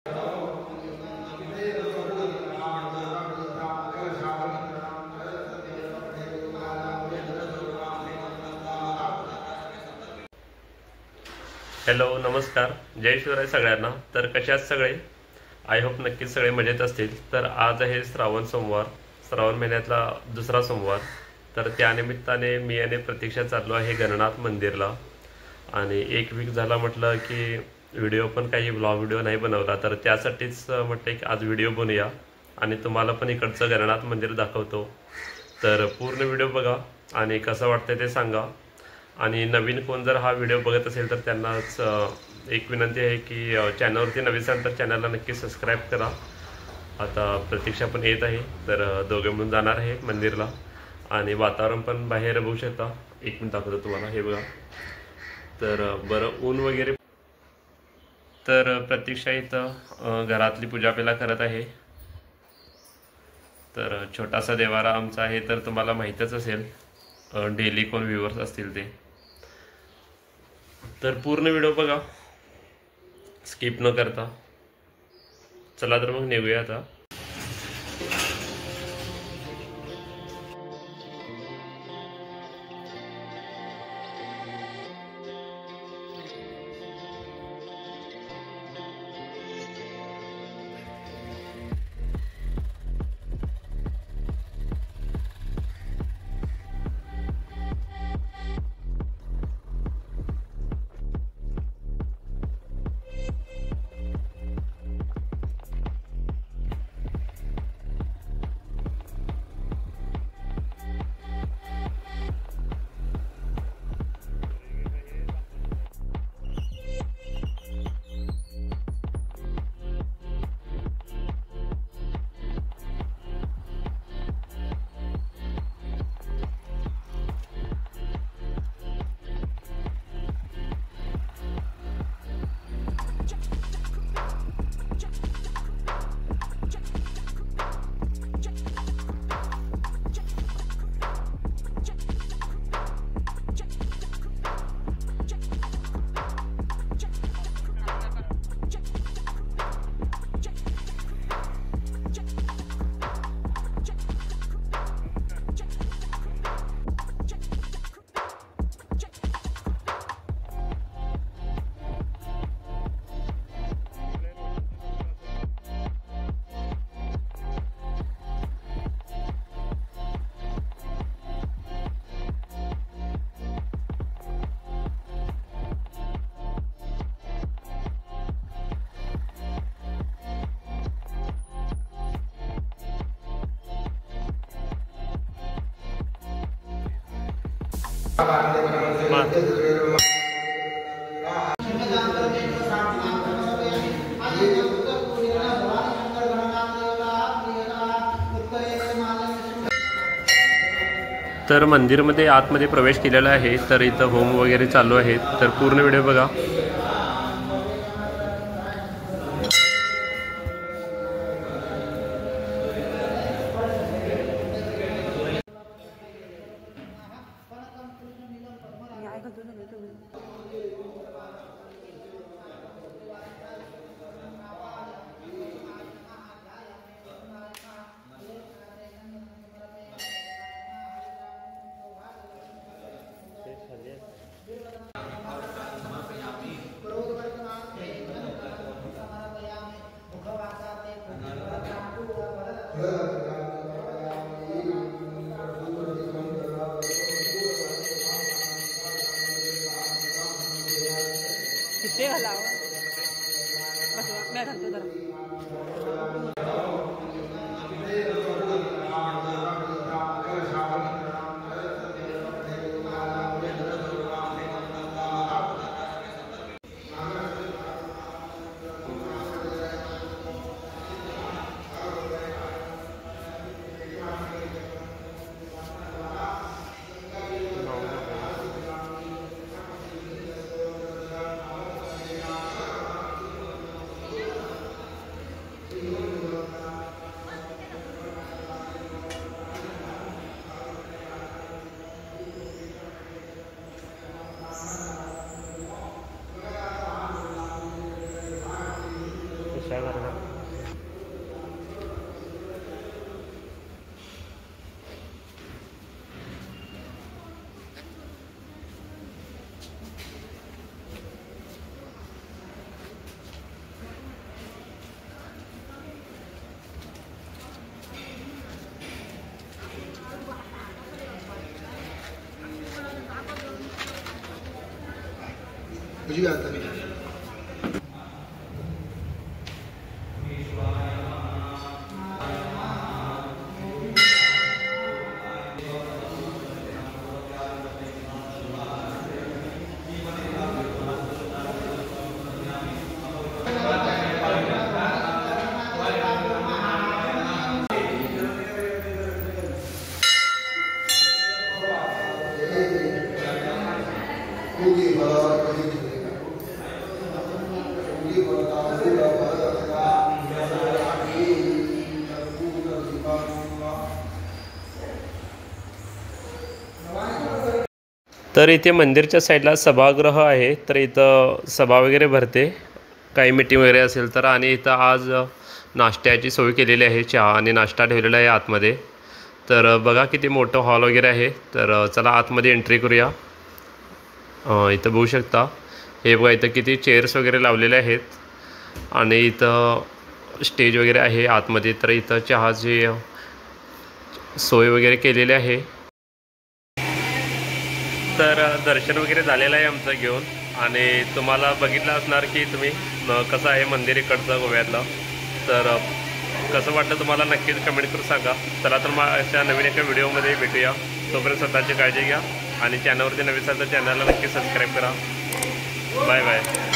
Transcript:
Hello, नमस्कार, जय शिवराय सगळ्यांना. तर कसे आहात सगळे? आय होप नक्कीच सगळे मजेत असतील. तर आज आहे श्रावण सोमवार, श्रावण महिन्यातला दुसरा सोमवार. तर त्यानिमित्ताने मी आणि प्रतीक्षा चाललो आहे गणनाथ मंदिरला. आणि एक वीक झाला म्हटलं की व्हिडिओ पण काही ब्लॉग व्हिडिओ नाही बनवला, तर त्यासाठीच म्हटलं की आज व्हिडिओ बनवूया आणि तुम्हाला पण इकडचं गणनाथ मंदिर दाखवतो. तर पूर्ण व्हिडिओ बघा आणि कसं वाटतं ते सांगा. आणि नवीन कोण जर हा व्हिडिओ बघत असेल तर त्यांनाच एक विनंती आहे की चॅनलवरती नवीन असाल तर चॅनलला नक्की सबस्क्राईब करा. आता प्रतीक्षा पण येत आहे, तर दोघे मिळून जाणार आहे मंदिरला. आणि वातावरण पण बाहेर बघू शकता. एक मिनिट दाखवतो तुम्हाला, हे बघा. तर बरं ऊन वगैरे. तर प्रतीक्षा इथं घरातली पूजा पहिला करत आहे. तर छोटासा देवारा आमचा आहे, तर तुम्हाला माहीतच असेल डेली कोण व्ह्यूअर्स असतील ते. तर पूर्ण व्हिडिओ बघा, स्किप न करता. चला तर मग निघूया आता. तर मंदिरमध्ये आतमध्ये प्रवेश केलेला आहे. तर इथं होम वगैरे चालू आहे. तर पूर्ण व्हिडिओ बघा. किती घालावं बस मी घालतो जरा. बघा. मुझे आता नहीं. तर इथे मंदिरच्या साईडला सभागृह आहे. तर इथं सभा वगैरे भरते, काही मीटिंग वगैरे असेल तर. आणि इथं आज नाश्त्याची सोय केलेली आहे, चहा आणि नाश्ता ठेवलेला आहे आतमध्ये. तर बघा किती मोठं हॉल वगैरे आहे. तर चला आतमध्ये एंट्री करूया. इथं बघू शकता, हे बघा इथं किती चेअर्स वगैरे लावलेले आहेत. आणि इथं स्टेज वगैरे आहे आतमध्ये. तर इथं चहाची सोय वगैरे केलेली आहे. तर दर्शन वगैरे झालेलं आहे आमचं घेऊन. आणि तुम्हाला बघितलं असणार की तुम्ही कसं आहे मंदिर इकडचं गोव्यातलं. तर कसं वाटलं तुम्हाला नक्कीच कमेंट करून सांगा. चला तर मग अशा नवीन एका व्हिडिओमध्ये भेटूया. तोपर्यंत स्वतःची काळजी घ्या आणि चॅनलवरती नवीन असेल तर चॅनलला नक्की सबस्क्राईब करा. Bye bye.